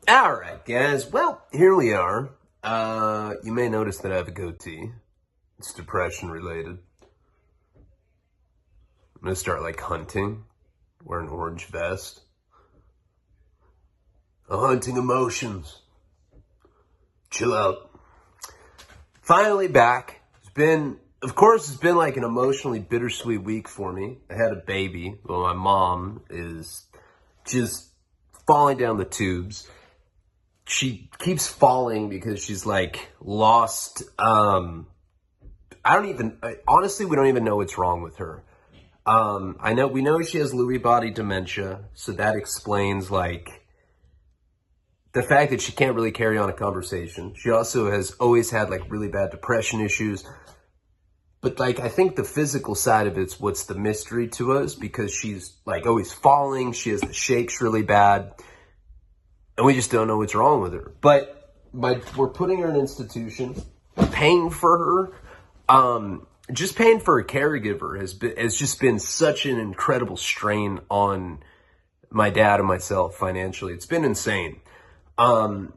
All right, guys. Well, here we are. You may notice that I have a goatee. It's depression related. I'm gonna start like hunting, wear an orange vest. Hunting emotions. Chill out. Finally back. It's been like an emotionally bittersweet week for me. I had a baby. Well, my mom is just falling down the tubes. She keeps falling because she's like lost. Honestly, we don't even know what's wrong with her. We know she has Lewy body dementia, so that explains like the fact that she can't really carry on a conversation. She also has always had like really bad depression issues. But like, I think the physical side of it's what's the mystery to us, because she's like always falling. She has the shakes really bad. And we just don't know what's wrong with her. But we're putting her in an institution, paying for her. Just paying for a caregiver has just been such an incredible strain on my dad and myself financially. It's been insane. I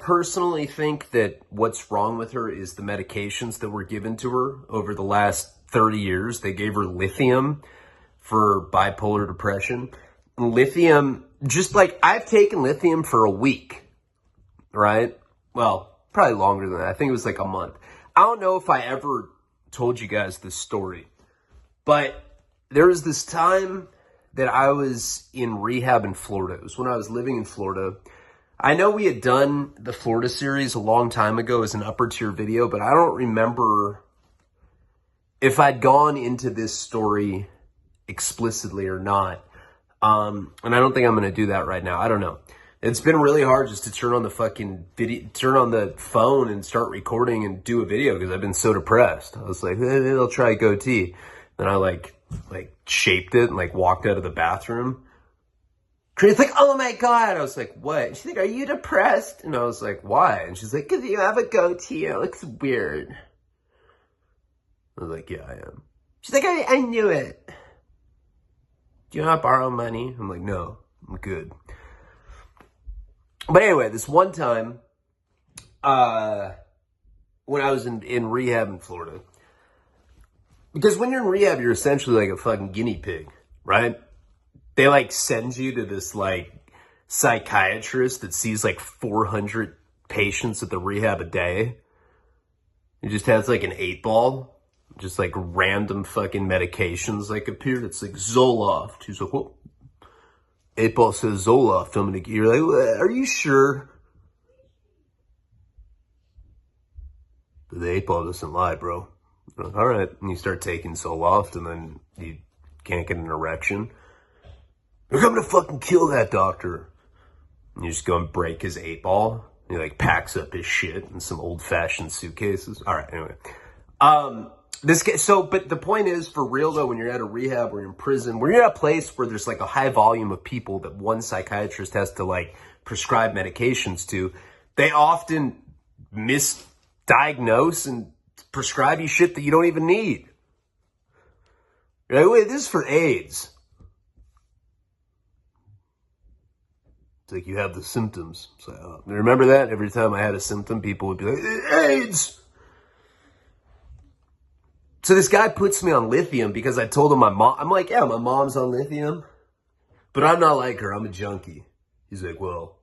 personally think that what's wrong with her is the medications that were given to her over the last 30 years. They gave her lithium for bipolar depression. Lithium, just like I've taken lithium for a week, right? Well, probably longer than that. I think it was like a month. I don't know if I ever told you guys this story, but there was this time that I was in rehab in Florida. It was when I was living in Florida. I know we had done the Florida series a long time ago as an upper tier video, but I don't remember if I'd gone into this story explicitly or not. And I don't think I'm going to do that right now. I don't know. It's been really hard just to turn on the fucking video, turn on the phone and start recording and do a video because I've been so depressed. I was like, maybe I'll try goatee. Then I like shaped it and like walked out of the bathroom. She's like, oh my God. I was like, what? She's like, are you depressed? And I was like, why? And she's like, because you have a goatee. It looks weird. I was like, yeah, I am. She's like, I knew it. Do you not borrow money? I'm like, no, I'm good. But anyway, this one time, when I was in rehab in Florida, because when you're in rehab, you're essentially like a fucking guinea pig, right? They like send you to this like psychiatrist that sees like 400 patients at the rehab a day. He just has like an 8-ball, just like random fucking medications like appeared. It's like Zoloft. He's like, well, 8-ball says Zoloft. You're like, well, are you sure? But the 8-ball doesn't lie, bro. Like, all right. And you start taking Zoloft and then you can't get an erection. You're coming to fucking kill that doctor. And you just go and break his 8-ball. He like packs up his shit in some old fashioned suitcases. All right. Anyway, but the point is, for real though, when you're at a rehab or you're in prison, when you're at a place where there's like a high volume of people that one psychiatrist has to like prescribe medications to, they often misdiagnose and prescribe you shit that you don't even need. You're like, wait, this is for AIDS. It's like you have the symptoms. So remember that? Every time I had a symptom, people would be like, AIDS! So this guy puts me on lithium because I told him my mom, I'm like, yeah, my mom's on lithium, but I'm not like her. I'm a junkie. He's like, well,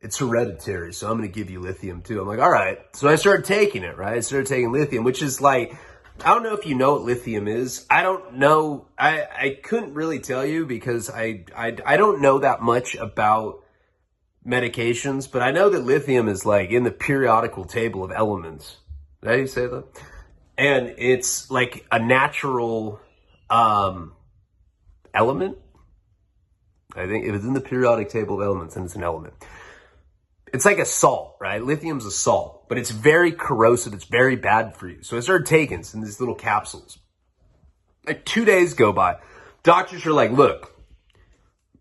it's hereditary, so I'm going to give you lithium too. I'm like, all right. So I started taking it, right? I started taking lithium, which is like, I don't know if you know what lithium is. I don't know. I couldn't really tell you because I don't know that much about medications, but I know that lithium is like in the periodical table of elements. Did I say that? And it's like a natural element. I think if it's in the periodic table of elements, then it's an element. It's like a salt, right? Lithium's a salt, but it's very corrosive. It's very bad for you. So I started taking this in these little capsules. Like 2 days go by. Doctors are like, look,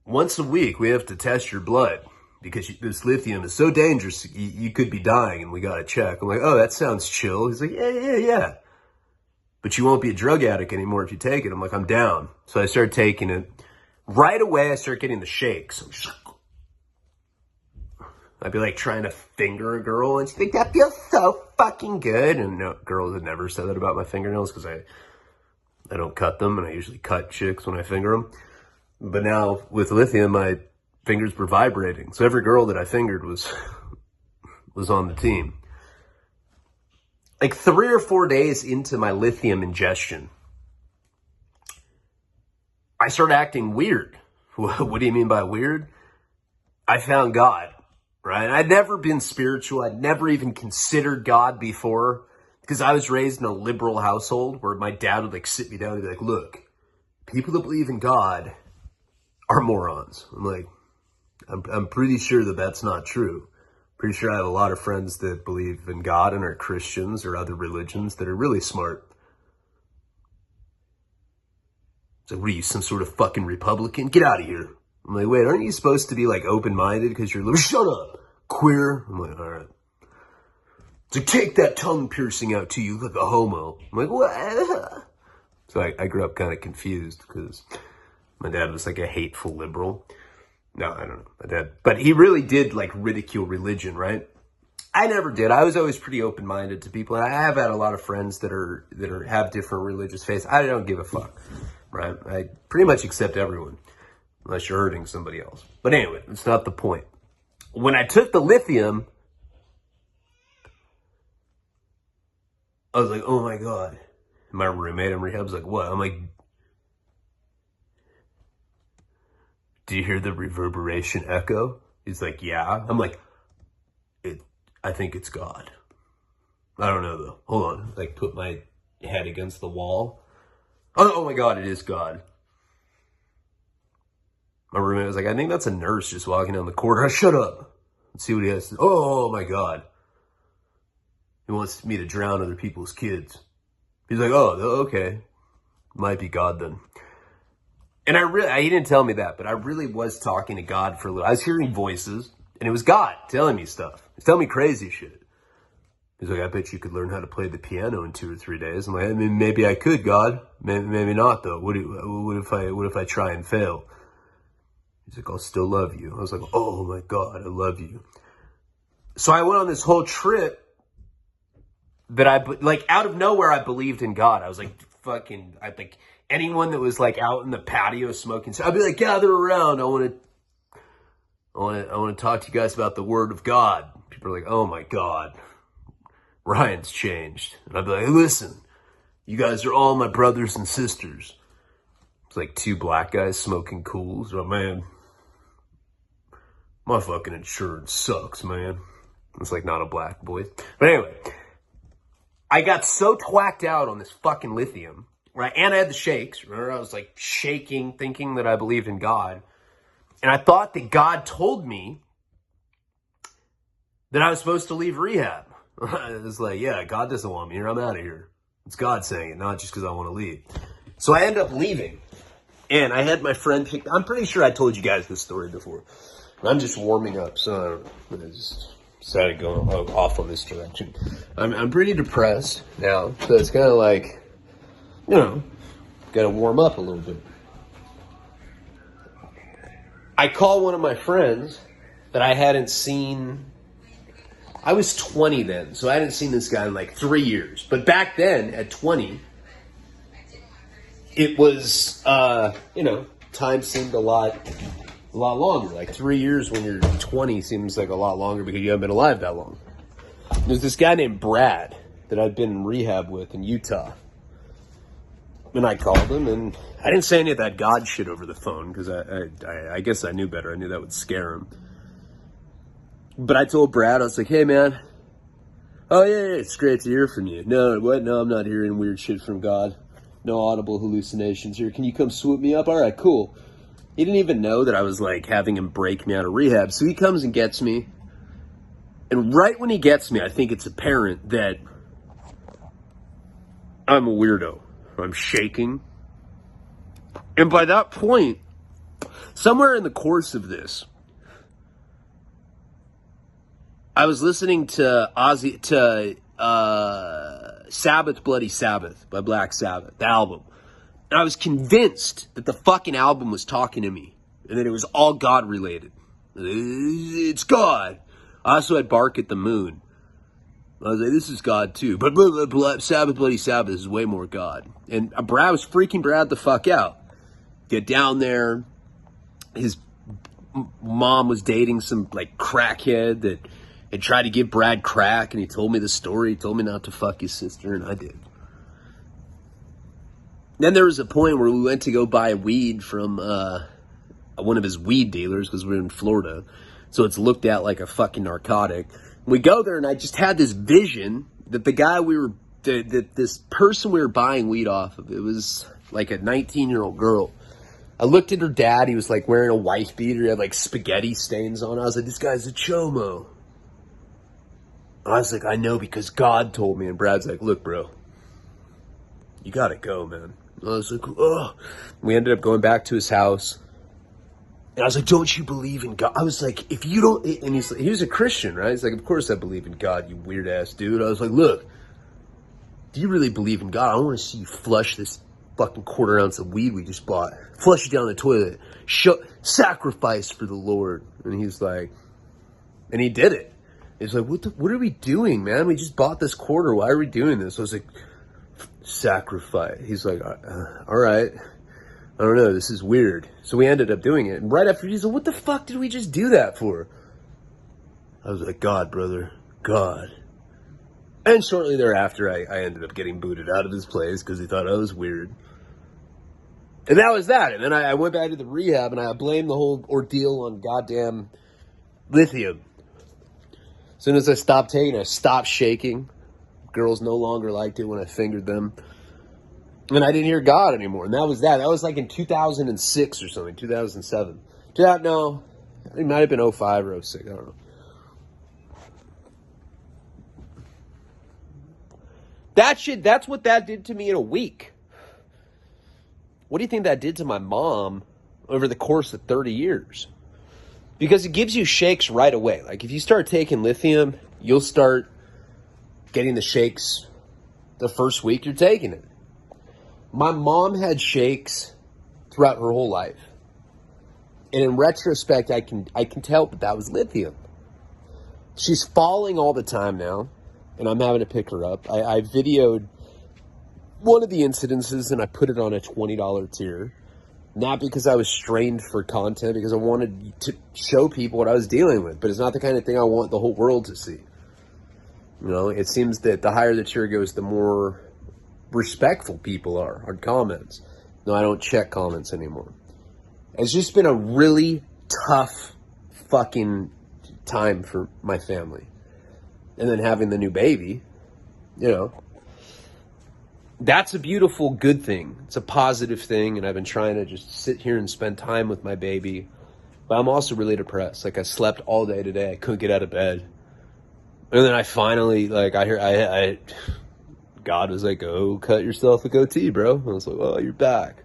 once a week we have to test your blood because this lithium is so dangerous, you could be dying and we got to check. I'm like, oh, that sounds chill. He's like, yeah. But you won't be a drug addict anymore if you take it. I'm like, I'm down. So I started taking it. Right away, I started getting the shakes. I'm just like, I'd be like trying to finger a girl and she'd be like, that feels so fucking good. And no, girls had never said that about my fingernails because I don't cut them, and I usually cut chicks when I finger them. But now with lithium, my fingers were vibrating. So every girl that I fingered was on the team. Like 3 or 4 days into my lithium ingestion, I started acting weird. What do you mean by weird? I found God, right? I'd never been spiritual. I'd never even considered God before because I was raised in a liberal household where my dad would like sit me down and be like, look, people that believe in God are morons. I'm like, I'm pretty sure that that's not true. Pretty sure I have a lot of friends that believe in God and are Christians or other religions that are really smart. So what are you, some sort of fucking Republican? Get out of here. I'm like, wait, aren't you supposed to be like open-minded because you're shut up, queer? I'm like, all right. So take that tongue piercing out to you like a homo. I'm like, what? So I grew up kind of confused because my dad was like a hateful liberal. No, I don't know, my dad. But he really did like ridicule religion, right? I never did. I was always pretty open-minded to people. And I have had a lot of friends that have different religious faiths. I don't give a fuck, right? I pretty much accept everyone unless you're hurting somebody else. But anyway, it's not the point. When I took the lithium, I was like, oh my God. My roommate in rehab was like, what? I'm like, do you hear the reverberation echo? He's like, yeah. I'm like, I think it's God. I don't know though. Hold on. Like put my head against the wall. Oh my God, it is God. My roommate was like, I think that's a nurse just walking down the corridor. Shut up. Let's see what he has to. Oh my God. He wants me to drown other people's kids. He's like, oh, okay. Might be God then. And he didn't tell me that, but I really was talking to God for a little. I was hearing voices, and it was God telling me stuff. He's telling me crazy shit. He's like, I bet you could learn how to play the piano in 2 or 3 days. I'm like, I mean, maybe I could, God. Maybe not, though. What if I try and fail? He's like, I'll still love you. I was like, oh my God, I love you. So I went on this whole trip that like out of nowhere, I believed in God. I was like, I think anyone that was like out in the patio smoking, I'd be like, gather around. I want to talk to you guys about the word of God. People are like, oh my God, Ryan's changed. And I'd be like, listen, you guys are all my brothers and sisters. It's like 2 black guys smoking cools. Oh man, my fucking insurance sucks, man. It's like not a black boy. But anyway, I got so twacked out on this fucking lithium, right? And I had the shakes. Remember, I was like shaking, thinking that I believed in God. And I thought that God told me that I was supposed to leave rehab. It was like, yeah, God doesn't want me here. I'm out of here. It's God saying it, not just because I want to leave. So I ended up leaving. And I had my friend pick. I'm pretty sure I told you guys this story before. I'm just warming up, so I just decided to go off on this direction. I'm pretty depressed now, so it's kind of like, you know, got to warm up a little bit. I call one of my friends that I hadn't seen. I was 20 then, so I hadn't seen this guy in like 3 years. But back then, at 20, it was, time seemed a lot longer. Like 3 years when you're 20 seems like a lot longer because you haven't been alive that long. There's this guy named Brad that I've been in rehab with in Utah. And I called him, and I didn't say any of that God shit over the phone because I guess I knew better. I knew that would scare him. But I told Brad, I was like, hey, man. Oh, yeah, it's great to hear from you. No, what? No, I'm not hearing weird shit from God. No audible hallucinations here. Can you come swoop me up? All right, cool. He didn't even know that I was, like, having him break me out of rehab. So he comes and gets me. And right when he gets me, I think it's apparent that I'm a weirdo. I'm shaking. And by that point, somewhere in the course of this, I was listening to Sabbath Bloody Sabbath by Black Sabbath, the album. And I was convinced that the fucking album was talking to me and that it was all God related. It's God. I also had bark at the moon. I was like, this is God too. But blah, blah, blah, Sabbath, bloody Sabbath is way more God. And Brad was freaking Brad the fuck out. Get down there. His mom was dating some like crackhead that had tried to give Brad crack, and he told me the story. He told me not to fuck his sister, and I did. Then there was a point where we went to go buy weed from one of his weed dealers because we're in Florida. So it's looked at like a fucking narcotic. We go there, and I just had this vision that the guy this person we were buying weed off of, it was like a 19-year-old girl. I looked at her dad. He was like wearing a wife beater. He had like spaghetti stains on. I was like, this guy's a chomo. And I was like, I know because God told me. And Brad's like, look, bro, you gotta go, man. And I was like, oh. We ended up going back to his house. And I was like, don't you believe in God? I was like, if you don't, and he was a Christian, right? He's like, of course I believe in God, you weird ass dude. I was like, look, do you really believe in God? I want to see you flush this fucking quarter ounce of weed we just bought. Flush it down the toilet. Sacrifice for the Lord. And he's like, and he did it. He's like, what are we doing, man? We just bought this quarter. Why are we doing this? I was like, sacrifice. He's like, all right. I don't know, this is weird. So we ended up doing it. And right after, he's like, what the fuck did we just do that for? I was like, God, brother, God. And shortly thereafter, I ended up getting booted out of his place because he thought I was weird. And that was that. And then I went back to the rehab, and I blamed the whole ordeal on goddamn lithium. As soon as I stopped taking it, I stopped shaking. Girls no longer liked it when I fingered them. And I didn't hear God anymore. And that was that. That was like in 2006 or something, 2007. No, it might have been 05 or 06. I don't know. That's what that did to me in a week. What do you think that did to my mom over the course of 30 years? Because it gives you shakes right away. Like if you start taking lithium, you'll start getting the shakes the first week you're taking it. My mom had shakes throughout her whole life. And in retrospect, I can tell that was lithium. She's falling all the time now, and I'm having to pick her up. I videoed one of the incidences, and I put it on a $20 tier. Not because I was strained for content, because I wanted to show people what I was dealing with. But it's not the kind of thing I want the whole world to see. You know, it seems that the higher the tier goes, the more respectful people are on comments. No, I don't check comments anymore. It's just been a really tough fucking time for my family. And then having the new baby, you know, that's a beautiful, good thing. It's a positive thing, and I've been trying to just sit here and spend time with my baby. But I'm also really depressed. Like, I slept all day today. I couldn't get out of bed. And then I finally, like, God was like, oh, cut yourself a goatee, bro. And I was like, oh, you're back.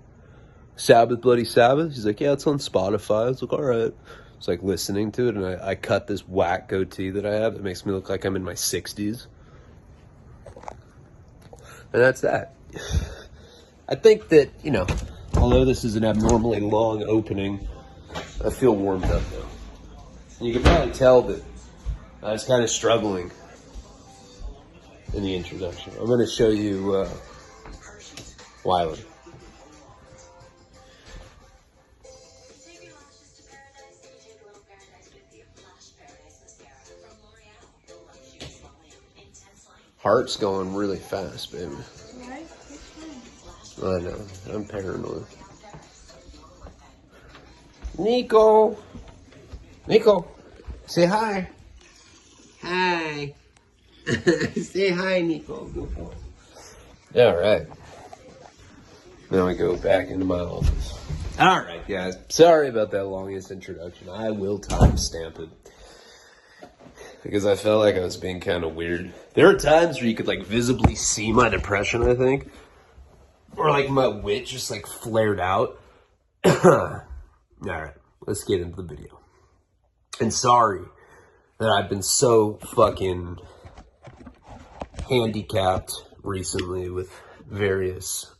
Sabbath, bloody Sabbath? He's like, yeah, it's on Spotify. I was like, all right. It's like listening to it, and I cut this whack goatee that I have that makes me look like I'm in my 60s. And that's that. I think that, you know, although this is an abnormally long opening, I feel warmed up now. And you can probably tell that I was kind of struggling in the introduction. I'm going to show you Wyland. Heart's going really fast, baby. I know. I'm paranoid. Nico! Nico! Say hi. Hi. Say hi, Nico. Good boy. All right. Now we go back into my office. All right, guys. Sorry about that longest introduction. I will timestamp it. Because I felt like I was being kind of weird. There are times where you could, like, visibly see my depression, I think. Or, like, my wit just, like, flared out. All right. Let's get into the video. And sorry that I've been so fucking handicapped recently with various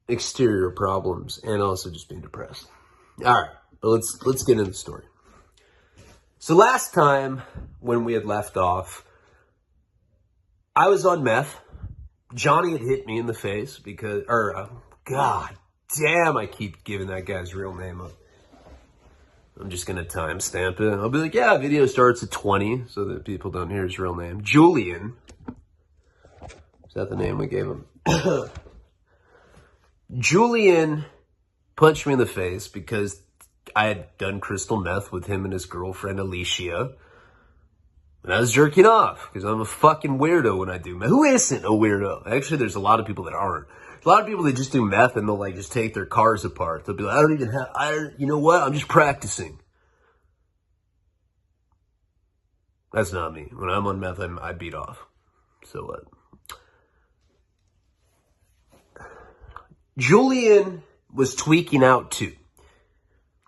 exterior problems and also just being depressed. All right. But let's get into the story. So last time when we had left off, I was on meth. Johnny had hit me in the face because, God damn, I keep giving that guy's real name up. I'm just going to timestamp it. I'll be like, yeah, video starts at 20 so that people don't hear his real name. Julian. Is that the name we gave him? Julian punched me in the face because I had done crystal meth with him and his girlfriend, Alicia. And I was jerking off because I'm a fucking weirdo when I do meth. Who isn't a weirdo? Actually, there's a lot of people that aren't. A lot of people that just do meth and they'll like just take their cars apart. They'll be like, you know what? I'm just practicing. That's not me. When I'm on meth, I beat off. So what? Julian was tweaking out too.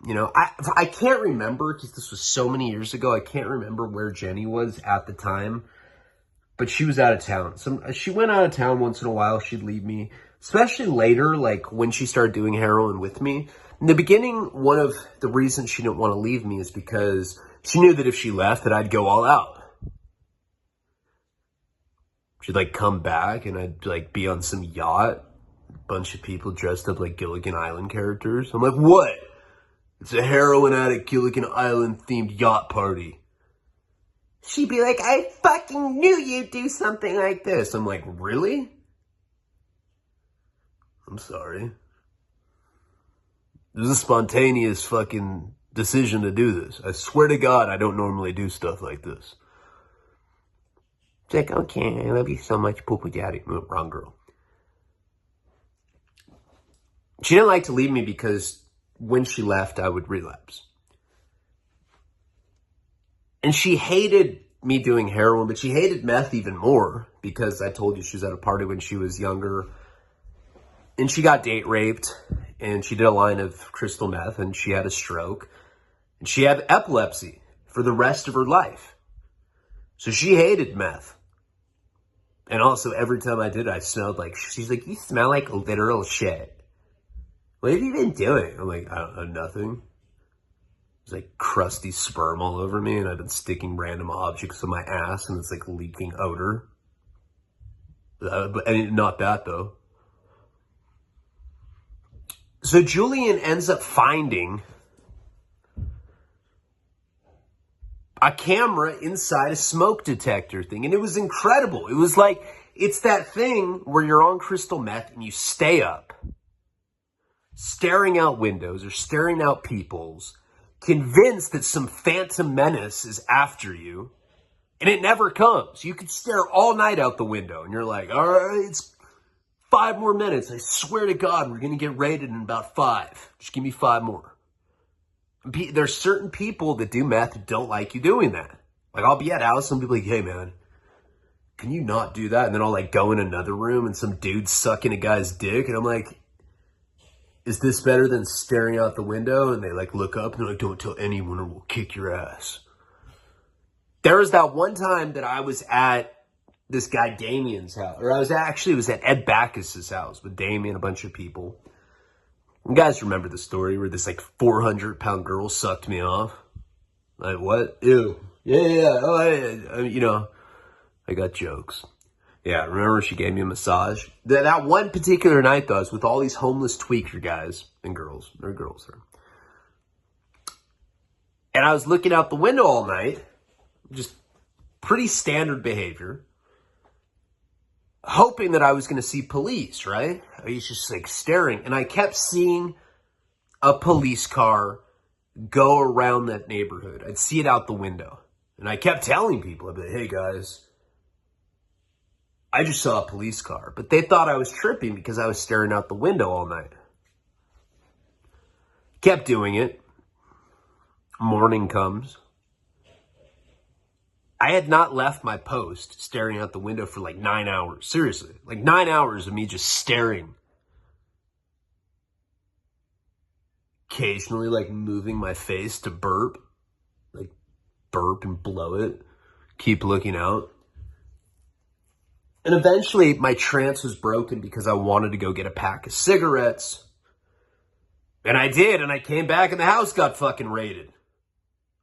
You know, I can't remember because this was so many years ago. I can't remember where Jenny was at the time, but she was out of town. She went out of town once in a while. She'd leave me, especially later, like when she started doing heroin with me. In the beginning, one of the reasons she didn't want to leave me is because she knew that if she left, that I'd go all out. She'd like come back and I'd like be on some yacht, a bunch of people dressed up like Gilligan Island characters. I'm like, what? It's a heroin addict Gilligan Island themed yacht party. She'd be like, I fucking knew you'd do something like this. I'm like, really? I'm sorry. It was a spontaneous fucking decision to do this. I swear to God, I don't normally do stuff like this. It's like, okay, I love you so much, poopy daddy. Wrong girl. She didn't like to leave me because when she left, I would relapse. And she hated me doing heroin, but she hated meth even more because I told you she was at a party when she was younger. And she got date raped and she did a line of crystal meth and she had a stroke. And she had epilepsy for the rest of her life. So she hated meth. And also every time I did it, I smelled like, she's like, you smell like literal shit. What have you been doing? I'm like, I don't know, nothing. There's like crusty sperm all over me and I've been sticking random objects in my ass and it's like leaking odor. But not that though. So Julian ends up finding a camera inside a smoke detector thing. And it was incredible. It was like, it's that thing where you're on crystal meth and you stay up, staring out windows or staring out people's, convinced that some phantom menace is after you, and it never comes. You could stare all night out the window, and you're like, all right, it's 5 more minutes. I swear to God, we're going to get raided in about 5. Just give me 5 more. There's certain people that do meth who don't like you doing that. Like, I'll be at house, and people be like, hey, man, can you not do that? And then I'll, like, go in another room, and some dude's sucking a guy's dick, and I'm like, is this better than staring out the window? And they like look up and they're like, don't tell anyone or we'll kick your ass. There was that one time that I was at this guy Damien's house, or it was at Ed Backus's house with Damien, a bunch of people. You guys remember the story where this like 400-pound girl sucked me off? Like, what? Ew. Yeah. Oh, you know, I got jokes. Yeah, remember she gave me a massage? That one particular night, though, I was with all these homeless tweaker guys and girls. They're girls. And I was looking out the window all night, just pretty standard behavior, hoping that I was going to see police, right? I was just like staring. And I kept seeing a police car go around that neighborhood. I'd see it out the window. And I kept telling people, I'd be like, hey, guys, I just saw a police car, but they thought I was tripping because I was staring out the window all night. Kept doing it. Morning comes. I had not left my post staring out the window for like 9 hours. Seriously, like 9 hours of me just staring. Occasionally like moving my face to burp. Like burp and blow it. Keep looking out. And eventually my trance was broken because I wanted to go get a pack of cigarettes. And I did, and I came back and the house got fucking raided.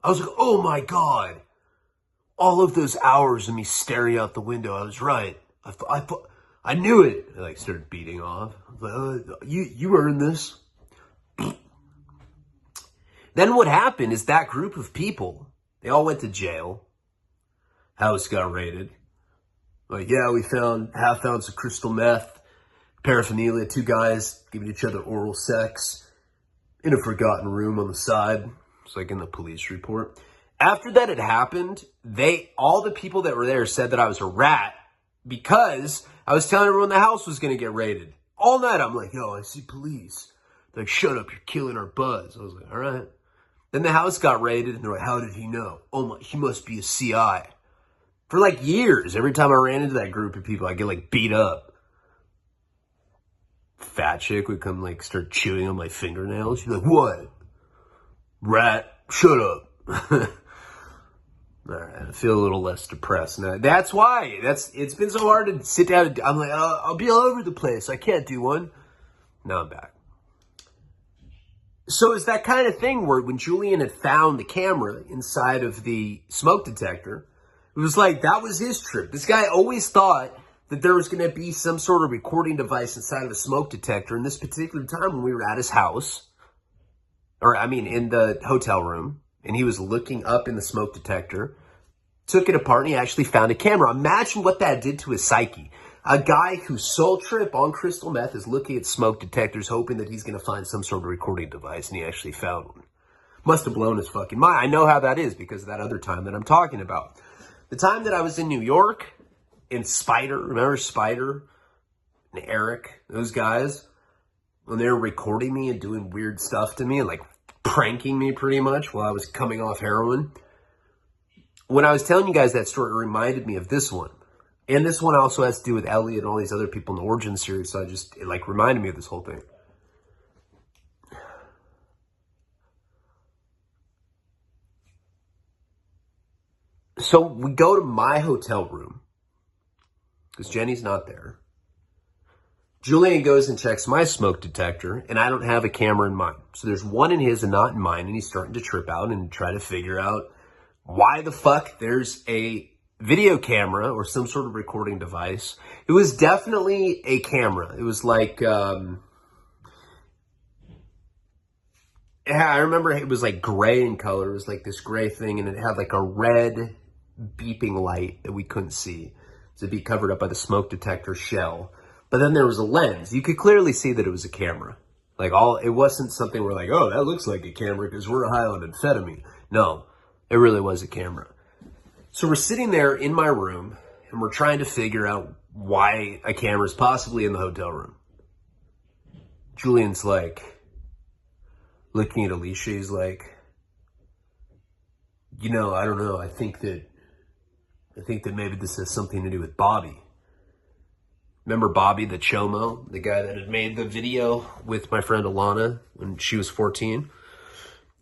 I was like, oh my God. All of those hours of me staring out the window, I was right. I knew it. I like started beating off. I was like, you earned this. Then what happened is that group of people, they all went to jail. House got raided. Like, yeah, we found half ounce of crystal meth, paraphernalia, 2 guys giving each other oral sex in a forgotten room on the side. It's like in the police report. After that had happened, all the people that were there said that I was a rat because I was telling everyone the house was going to get raided. All night I'm like, yo, I see police. They're like, shut up, you're killing our buzz. I was like, all right. Then the house got raided and they're like, how did he know? Oh my, he must be a CI. For like years, every time I ran into that group of people, I get like beat up. Fat chick would come like start chewing on my fingernails. She's like, what? Rat, shut up. All right, I feel a little less depressed now. That's why. It's been so hard to sit down. I'm like, I'll be all over the place. I can't do one. Now I'm back. So it's that kind of thing where when Julian had found the camera inside of the smoke detector, it was like that was his trip. This guy always thought that there was going to be some sort of recording device inside of a smoke detector. In this particular time when we were at his house, in the hotel room, and he was looking up in the smoke detector, took it apart, and he actually found a camera. Imagine what that did to his psyche. A guy whose sole trip on crystal meth is looking at smoke detectors, hoping that he's going to find some sort of recording device, and he actually found one. Must have blown his fucking mind. I know how that is because of that other time that I'm talking about. The time that I was in New York, in Spider, remember Spider and Eric, those guys, when they were recording me and doing weird stuff to me and like pranking me pretty much while I was coming off heroin. When I was telling you guys that story, it reminded me of this one. And this one also has to do with Elliot and all these other people in the Origin series. So it like reminded me of this whole thing. So we go to my hotel room because Jenny's not there. Julian goes and checks my smoke detector, and I don't have a camera in mine. So there's one in his and not in mine, and he's starting to trip out and try to figure out why the fuck there's a video camera or some sort of recording device. It was definitely a camera. It was like, I remember it was like gray in color. It was like this gray thing, and it had like a red beeping light that we couldn't see. So it'd be covered up by the smoke detector shell. But then there was a lens. You could clearly see that it was a camera. It wasn't something where like, oh, that looks like a camera because we're high on amphetamine. No, it really was a camera. So we're sitting there in my room and we're trying to figure out why a camera is possibly in the hotel room. Julian's like, looking at Alicia, he's like, I don't know. I think that maybe this has something to do with Bobby. Remember Bobby, the Chomo, the guy that had made the video with my friend Alana when she was 14?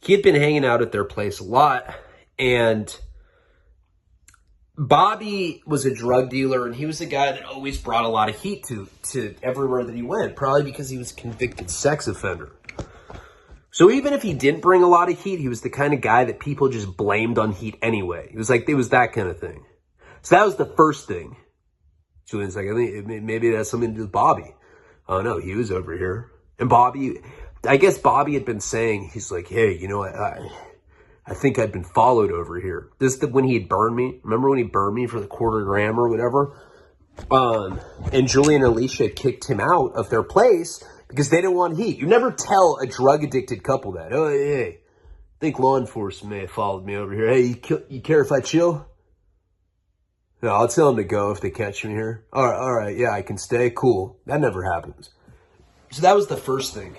He had been hanging out at their place a lot, and Bobby was a drug dealer, and he was a guy that always brought a lot of heat to everywhere that he went, probably because he was a convicted sex offender. So even if he didn't bring a lot of heat, he was the kind of guy that people just blamed on heat anyway. It was that kind of thing. So that was the first thing. Julian's like, I think maybe that's something to do with Bobby. Oh no, he was over here. And Bobby, I guess Bobby had been saying, he's like, hey, I think I'd been followed over here. When he had burned me. Remember when he burned me for the $quarter gram or whatever? And Julian and Alicia kicked him out of their place because they didn't want heat. You never tell a drug-addicted couple that. Oh, hey, I think law enforcement may have followed me over here. Hey, you care if I chill? No, I'll tell them to go if they catch me here. All right, yeah, I can stay. Cool. That never happens. So that was the first thing.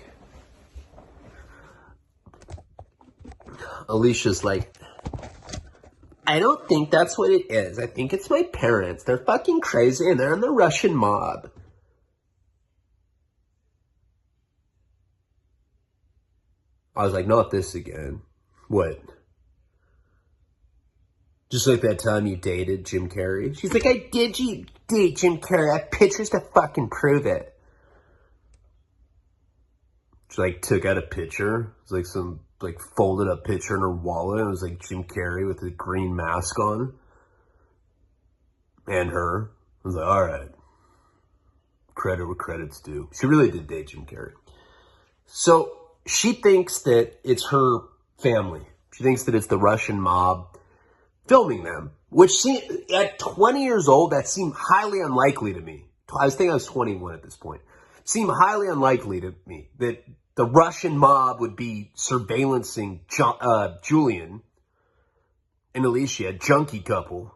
Alicia's like, I don't think that's what it is. I think it's my parents. They're fucking crazy and they're in the Russian mob. I was like, not this again. What? Just like that time you dated Jim Carrey. She's like, I did date Jim Carrey. I have pictures to fucking prove it. She like took out a picture. It's like some like folded up picture in her wallet. It was like Jim Carrey with a green mask on. And her. I was like, all right. Credit where credit's due. She really did date Jim Carrey. So she thinks that it's her family. She thinks that it's the Russian mob filming them, which at 20 years old, that seemed highly unlikely to me. I think I was 21 at this point. It seemed highly unlikely to me that the Russian mob would be surveillancing Julian and Alicia, a junkie couple.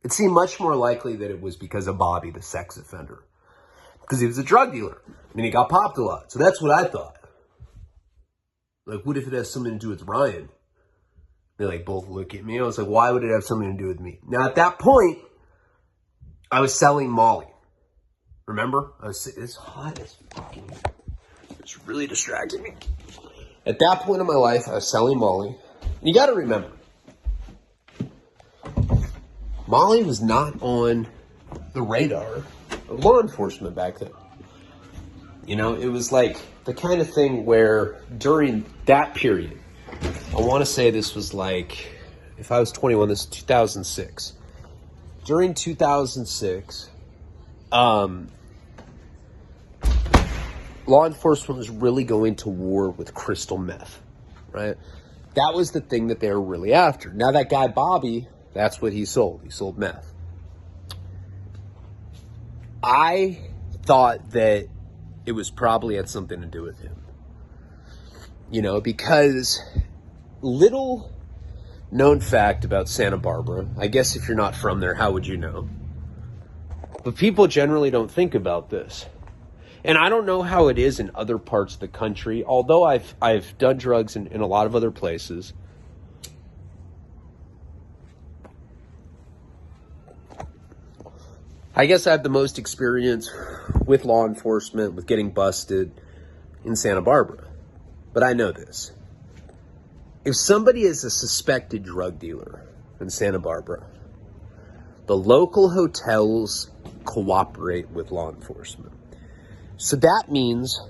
It seemed much more likely that it was because of Bobby, the sex offender. Because he was a drug dealer. I mean, he got popped a lot. So that's what I thought. Like, what if it has something to do with Ryan? They like both look at me. I was like, why would it have something to do with me? Now, at that point, I was selling Molly. Remember? It's hot as fucking... It's really distracting me. At that point in my life, I was selling Molly. You got to remember, Molly was not on the radar of law enforcement back then. You know, it was like the kind of thing where during that period, I want to say this was like, if I was 21, this is 2006. During 2006, law enforcement was really going to war with crystal meth, right? That was the thing that they were really after. Now that guy, Bobby, that's what he sold. He sold meth. I thought that it was probably had something to do with him. You know, because little known fact about Santa Barbara, I guess if you're not from there, how would you know? But people generally don't think about this. And I don't know how it is in other parts of the country, although I've done drugs in a lot of other places. I guess I have the most experience with law enforcement, with getting busted in Santa Barbara. But I know this. If somebody is a suspected drug dealer in Santa Barbara, the local hotels cooperate with law enforcement. So that means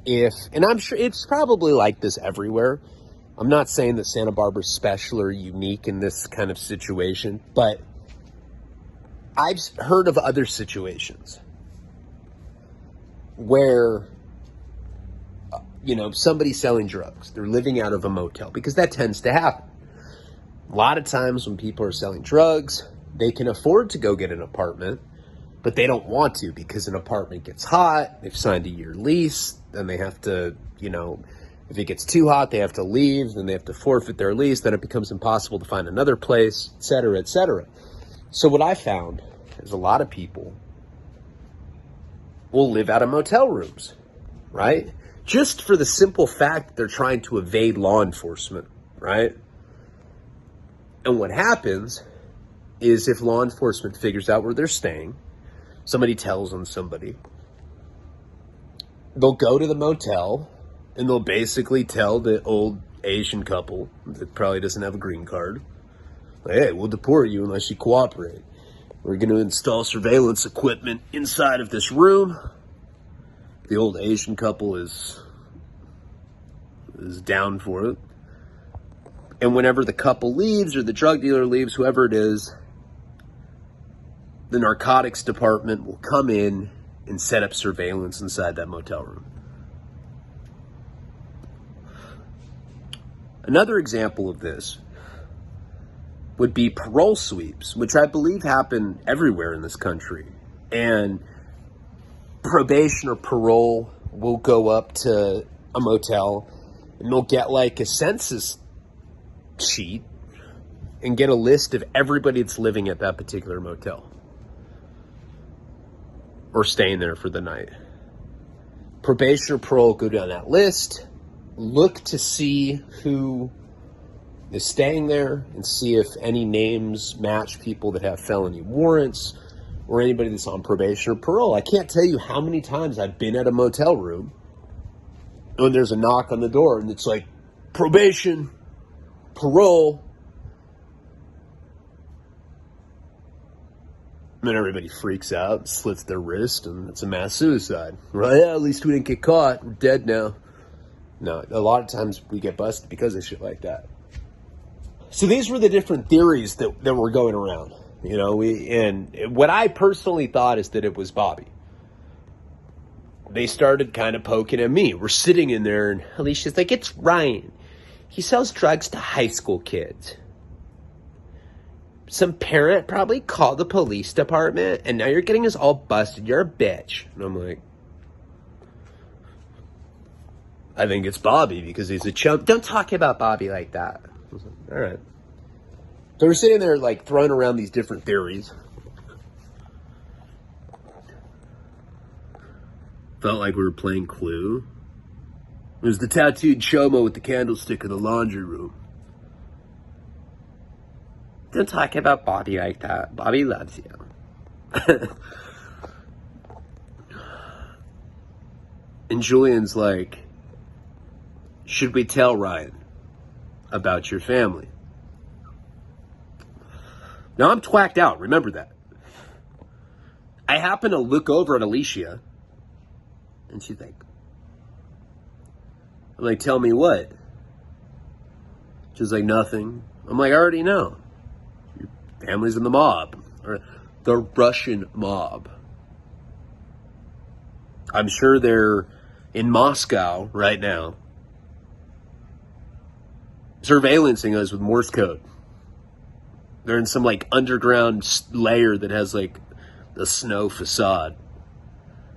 and I'm sure it's probably like this everywhere. I'm not saying that Santa Barbara's special or unique in this kind of situation, but I've heard of other situations where, you know, somebody's selling drugs. They're living out of a motel, because that tends to happen. A lot of times when people are selling drugs, they can afford to go get an apartment, but they don't want to because an apartment gets hot. They've signed a year lease. Then they have to, you know, if it gets too hot, they have to leave. Then they have to forfeit their lease. Then it becomes impossible to find another place, et cetera, et cetera. So what I found is a lot of people will live out of motel rooms, right? Just for the simple fact that they're trying to evade law enforcement, right? And what happens is if law enforcement figures out where they're staying, somebody tells on somebody, they'll go to the motel and they'll basically tell the old Asian couple that probably doesn't have a green card, hey, we'll deport you unless you cooperate. We're going to install surveillance equipment inside of this room. The old Asian couple is down for it. And whenever the couple leaves or the drug dealer leaves, whoever it is, the narcotics department will come in and set up surveillance inside that motel room. Another example of this would be parole sweeps, which I believe happen everywhere in this country. And probation or parole will go up to a motel and they'll get like a census sheet and get a list of everybody that's living at that particular motel or staying there for the night. Probation or parole go down that list, look to see who is staying there and see if any names match people that have felony warrants or anybody that's on probation or parole. I can't tell you how many times I've been at a motel room and there's a knock on the door and it's like, probation, parole. And then everybody freaks out, slits their wrist, and it's a mass suicide. Right? Yeah, at least we didn't get caught. We're dead now. No, a lot of times we get busted because of shit like that. So these were the different theories that were going around. You know, and what I personally thought is that it was Bobby. They started kind of poking at me. We're sitting in there, and Alicia's like, it's Ryan. He sells drugs to high school kids. Some parent probably called the police department, and now you're getting us all busted. You're a bitch. And I'm like, I think it's Bobby because he's a chump. Don't talk about Bobby like that. I was like, all right. So we're sitting there, like, throwing around these different theories. Felt like we were playing Clue. It was the tattooed chomo with the candlestick in the laundry room. Don't talk about Bobby like that. Bobby loves you. And Julian's like, should we tell Ryan about your family? Now I'm twacked out, remember that. I happen to look over at Alicia, and she's like, I'm like, tell me what? She's like, nothing. I'm like, I already know. Your family's in the mob, or the Russian mob. I'm sure they're in Moscow right now, surveillancing us with Morse code. They're in some, like, underground layer that has, like, the snow facade.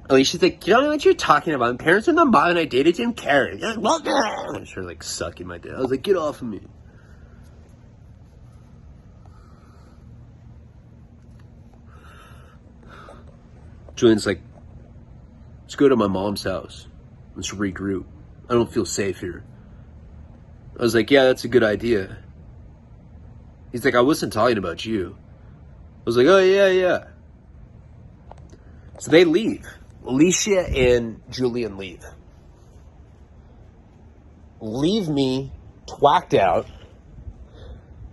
Alicia's like, you don't know what you're talking about. My parents are in the mob and I dated Jim Carrey. I'm sure, like, sucking my dick. I was like, get off of me. Julian's like, let's go to my mom's house. Let's regroup. I don't feel safe here. I was like, yeah, that's a good idea. He's like, I wasn't talking about you. I was like, oh, yeah. So they leave. Alicia and Julian leave. Leave me twacked out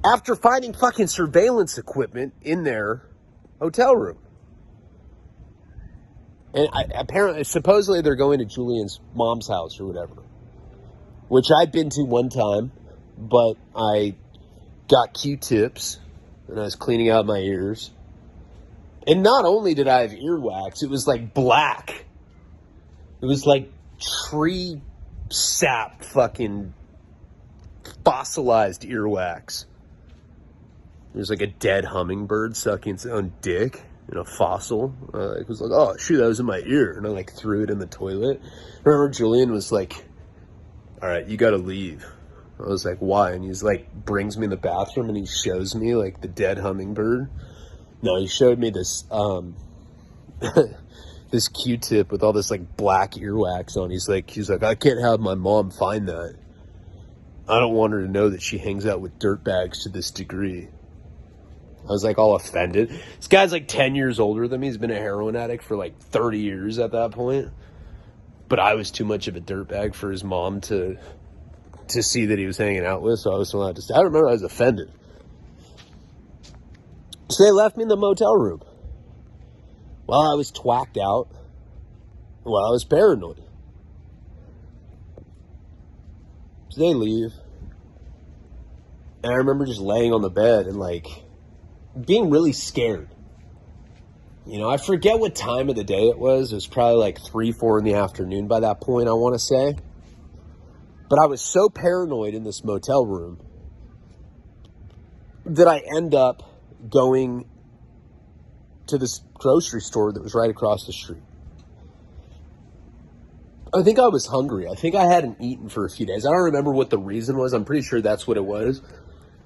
after finding fucking surveillance equipment in their hotel room. And apparently, supposedly they're going to Julian's mom's house or whatever, which I'd been to one time, but I got Q-tips and I was cleaning out my ears. And not only did I have earwax, it was like black. It was like tree sap fucking fossilized earwax. There's like a dead hummingbird sucking its own dick in a fossil. It was like, oh shoot, that was in my ear. And I like threw it in the toilet. I remember Julian was like, all right, you gotta leave. I was like, why? And he's like, brings me in the bathroom and he shows me like the dead hummingbird. No, he showed me this, this Q-tip with all this like black earwax on. He's like, I can't have my mom find that. I don't want her to know that she hangs out with dirtbags to this degree. I was like all offended. This guy's like 10 years older than me. He's been a heroin addict for like 30 years at that point. But I was too much of a dirtbag for his mom to see that he was hanging out with, so I was allowed to stay. I remember I was offended. So they left me in the motel room while I was twacked out, while I was paranoid. So they leave. And I remember just laying on the bed and like being really scared. You know, I forget what time of the day it was. It was probably like 3, 4 in the afternoon by that point, I want to say. But I was so paranoid in this motel room that I end up going to this grocery store that was right across the street. I think I was hungry. I think I hadn't eaten for a few days. I don't remember what the reason was. I'm pretty sure that's what it was.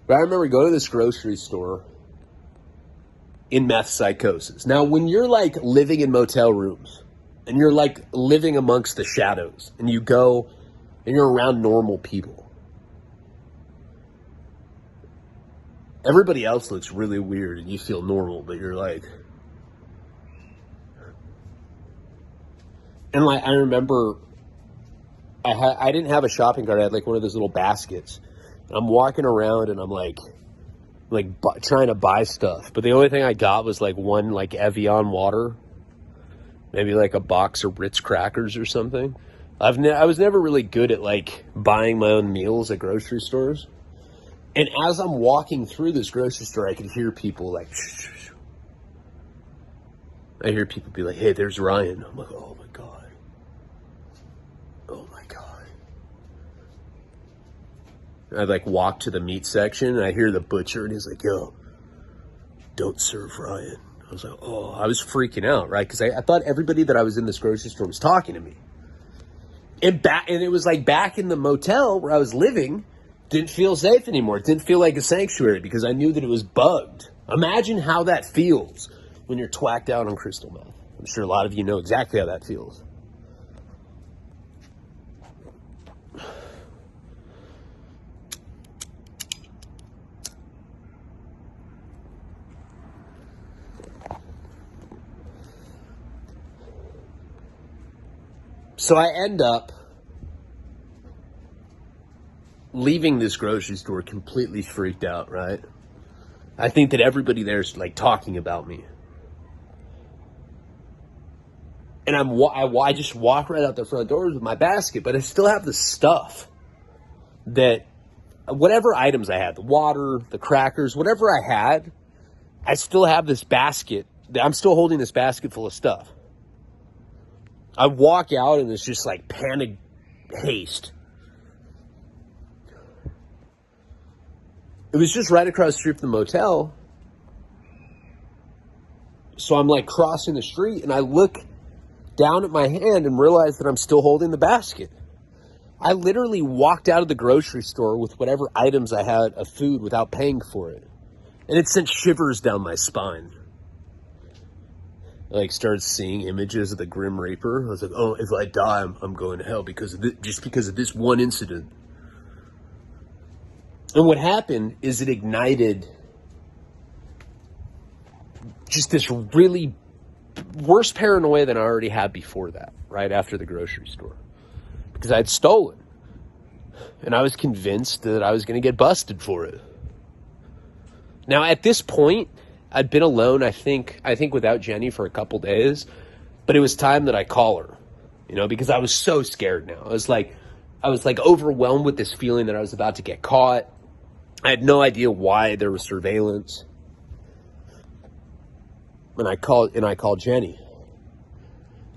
But I remember going to this grocery store in meth psychosis. Now, when you're like living in motel rooms and you're like living amongst the shadows and you go and you're around normal people, everybody else looks really weird and you feel normal, but you're like... And like, I remember I didn't have a shopping cart. I had like one of those little baskets. I'm walking around and I'm like trying to buy stuff. But the only thing I got was like one like Evian water, maybe like a box of Ritz crackers or something. I was never really good at like buying my own meals at grocery stores. And as I'm walking through this grocery store, I could hear people like, shh, shh, shh. I hear people be like, hey, there's Ryan. I'm like, oh my God. Oh my God. I like walk to the meat section and I hear the butcher and he's like, yo, don't serve Ryan. I was like, oh, I was freaking out, right? Because I thought everybody that I was in this grocery store was talking to me. And it was like back in the motel where I was living, didn't feel safe anymore. It didn't feel like a sanctuary because I knew that it was bugged. Imagine how that feels when you're twacked out on crystal meth. I'm sure a lot of you know exactly how that feels. So I end up leaving this grocery store completely freaked out, right? I think that everybody there's like talking about me. And I just walk right out the front doors with my basket, but I still have the stuff that, whatever items I had, the water, the crackers, whatever I had, I still have this basket. I'm still holding this basket full of stuff. I walk out and it's just like panic haste. It was just right across the street from the motel. So I'm like crossing the street and I look down at my hand and realize that I'm still holding the basket. I literally walked out of the grocery store with whatever items I had of food without paying for it. And it sent shivers down my spine. I like started seeing images of the Grim Reaper. I was like, oh, if I die, I'm going to hell because of just because of this one incident. And what happened is it ignited just this really worse paranoia than I already had before that, right after the grocery store. Because I'd stolen. And I was convinced that I was going to get busted for it. Now, at this point, I'd been alone, I think without Jenny for a couple days. But it was time that I call her, because I was so scared now. I was like overwhelmed with this feeling that I was about to get caught. I had no idea why there was surveillance. And I called Jenny.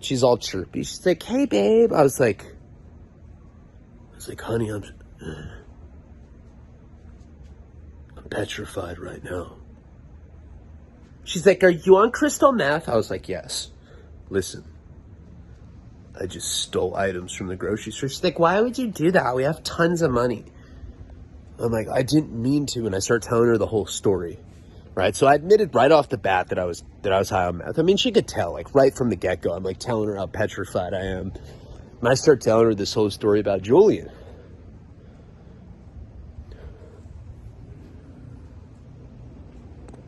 She's all chirpy. She's like, hey, babe. I was like, honey, I'm petrified right now. She's like, are you on crystal meth? I was like, yes. Listen, I just stole items from the grocery store. She's like, why would you do that? We have tons of money. I'm like, I didn't mean to. And I start telling her the whole story. Right. So I admitted right off the bat that I was high on meth. I mean, she could tell, like right from the get-go. I'm like telling her how petrified I am. And I start telling her this whole story about Julian.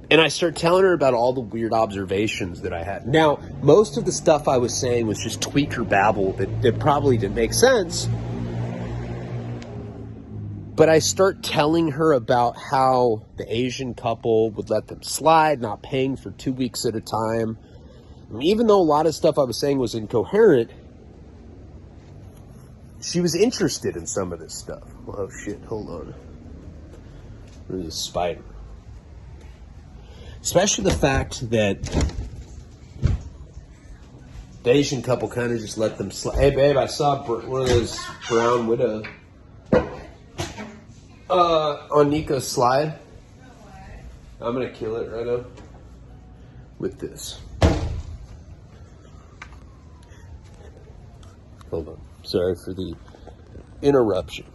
And I start telling her about all the weird observations that I had. Now, most of the stuff I was saying was just tweaker babble that probably didn't make sense. But I start telling her about how the Asian couple would let them slide, not paying for 2 weeks at a time. And even though a lot of stuff I was saying was incoherent, she was interested in some of this stuff. Oh, shit, hold on. There's a spider. Especially the fact that the Asian couple kind of just let them slide. Hey, babe, I saw one of those brown widow on Nico's slide. I'm going to kill it right now with this. Hold on. Sorry for the interruption.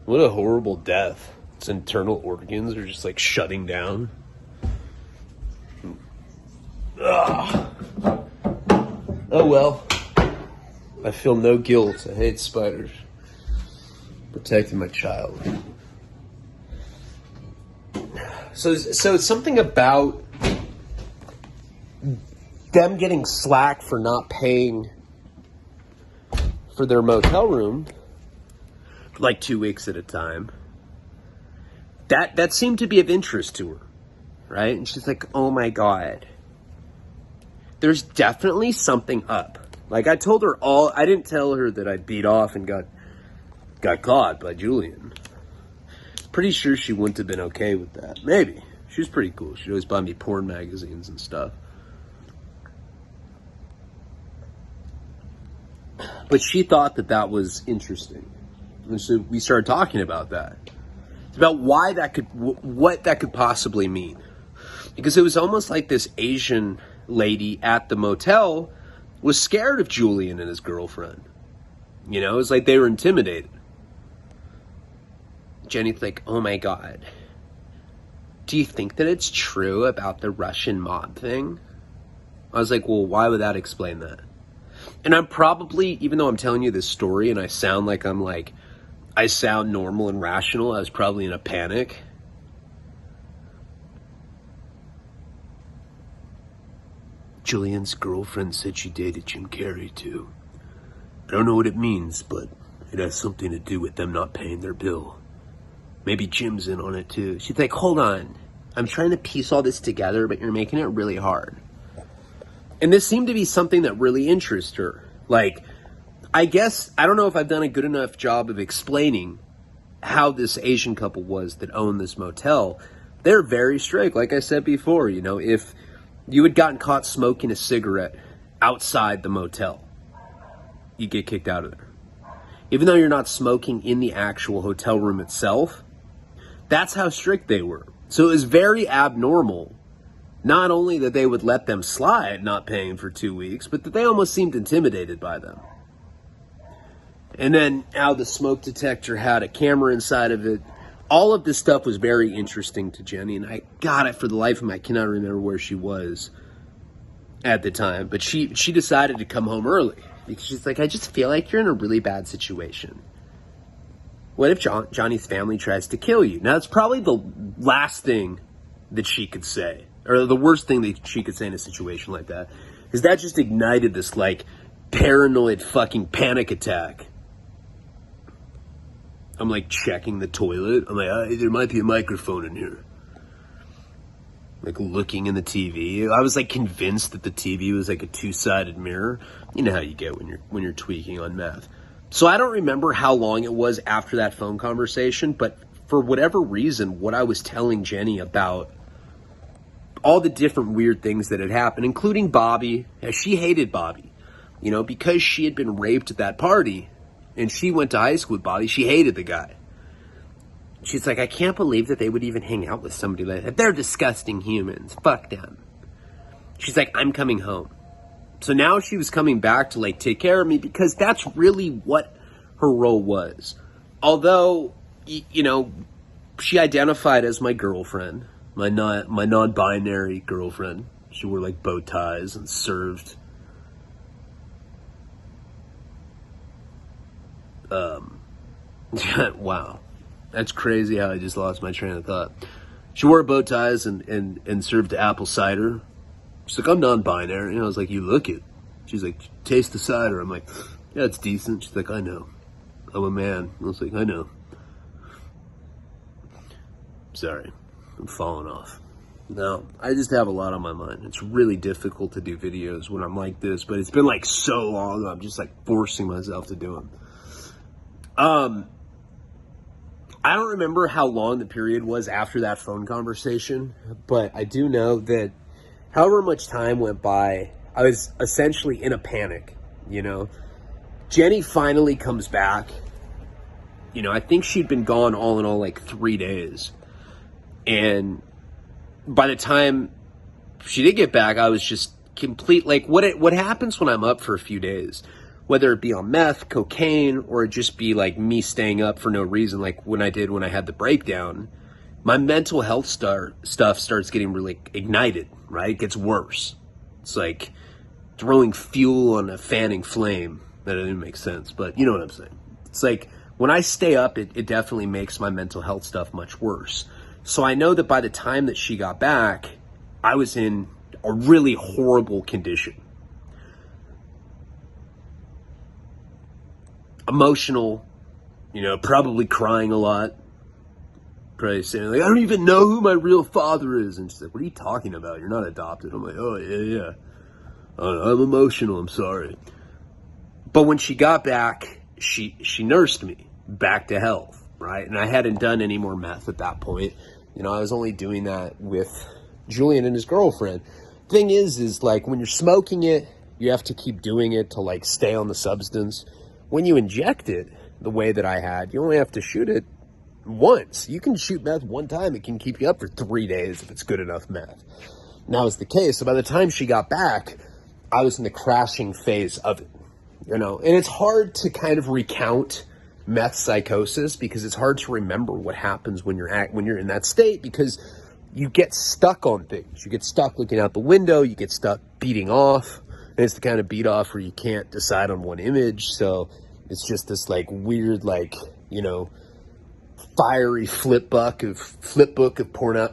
What a horrible death. Its internal organs are just like shutting down. Ugh. Oh well. I feel no guilt. I hate spiders. Protecting my child. So it's something about them getting slack for not paying for their motel room like 2 weeks at a time. That seemed to be of interest to her, right? And she's like, oh my God, there's definitely something up. Like, I told her I didn't tell her that I beat off and got caught by Julian. Pretty sure she wouldn't have been okay with that. Maybe. She was pretty cool. She'd always buy me porn magazines and stuff. But she thought that was interesting. And so we started talking about that. It's about what that could possibly mean. Because it was almost like this Asian lady at the motel was scared of Julian and his girlfriend. You know, it was like they were intimidated. Jenny's like, oh my God, do you think that it's true about the Russian mob thing? I was like, well, why would that explain that? And I'm probably, even though I'm telling you this story and I sound normal and rational, I was probably in a panic. Julian's girlfriend said she dated Jim Carrey too. I don't know what it means, but it has something to do with them not paying their bill. Maybe Jim's in on it too. She's like, hold on. I'm trying to piece all this together, but you're making it really hard. And this seemed to be something that really interests her. Like, I guess, I don't know if I've done a good enough job of explaining how this Asian couple was that owned this motel. They're very strict. Like I said before, you know, if you had gotten caught smoking a cigarette outside the motel, you get kicked out of there. Even though you're not smoking in the actual hotel room itself, that's how strict they were. So it was very abnormal, not only that they would let them slide not paying for 2 weeks, but that they almost seemed intimidated by them. And then how the smoke detector had a camera inside of it. All of this stuff was very interesting to Jenny, and for the life of me, I cannot remember where she was at the time. But she decided to come home early because she's like, I just feel like you're in a really bad situation. What if Johnny's family tries to kill you? Now, that's probably the last thing that she could say, or the worst thing that she could say in a situation like that, is that just ignited this, like, paranoid fucking panic attack. I'm, like, checking the toilet. I'm like, there might be a microphone in here. Like, looking in the TV. I was, like, convinced that the TV was, like, a two-sided mirror. You know how you get when you're tweaking on meth. So I don't remember how long it was after that phone conversation, but for whatever reason, what I was telling Jenny about all the different weird things that had happened, including Bobby, she hated Bobby, you know, because she had been raped at that party and she went to high school with Bobby. She hated the guy. She's like, I can't believe that they would even hang out with somebody like that. They're disgusting humans. Fuck them. She's like, I'm coming home. So now she was coming back to, like, take care of me because that's really what her role was. Although, you know, she identified as my girlfriend, my non-binary girlfriend. She wore, like, bow ties and served wow. That's crazy how I just lost my train of thought. She wore bow ties and served apple cider. She's like, I'm non-binary. And I was like, you look it. She's like, taste the cider. I'm like, yeah, it's decent. She's like, I know. I'm a man. I was like, I know. Sorry. I'm falling off. No, I just have a lot on my mind. It's really difficult to do videos when I'm like this, but it's been like so long. I'm just like forcing myself to do them. I don't remember how long the period was after that phone conversation, but I do know that however much time went by, I was essentially in a panic, you know. Jenny finally comes back. You know, I think she'd been gone all in all like 3 days. And by the time she did get back, I was just complete, like, what happens when I'm up for a few days? Whether it be on meth, cocaine, or it just be like me staying up for no reason, like when I had the breakdown, my mental health stuff starts getting really ignited, right? It gets worse. It's like throwing fuel on a fanning flame. That didn't make sense, but you know what I'm saying. It's like when I stay up, it definitely makes my mental health stuff much worse. So I know that by the time that she got back, I was in a really horrible condition. Emotional, you know, probably crying a lot. Probably saying, like, I don't even know who my real father is. And she's like, what are you talking about? You're not adopted. I'm like, oh, yeah. I'm emotional. I'm sorry. But when she got back, she nursed me back to health, right? And I hadn't done any more meth at that point. You know, I was only doing that with Julian and his girlfriend. Thing is like when you're smoking it, you have to keep doing it to like stay on the substance. When you inject it the way that I had, you only have to shoot it once. You can shoot meth one time. It can keep you up for 3 days if it's good enough meth. And that was the case. So by the time she got back, I was in the crashing phase of it, you know, and it's hard to kind of recount meth psychosis because it's hard to remember what happens when you're in that state, because you get stuck on things. You get stuck looking out the window. You get stuck beating off. And it's the kind of beat off where you can't decide on one image. So it's just this like weird, like, you know, fiery flip book of porn.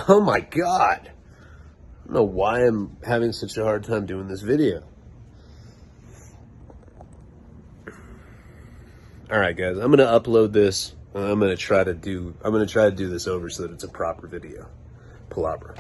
Oh my God. I don't know why I'm having such a hard time doing this video. All right, guys, I'm going to upload this. I'm going to try to do this over so that it's a proper video. Palabra.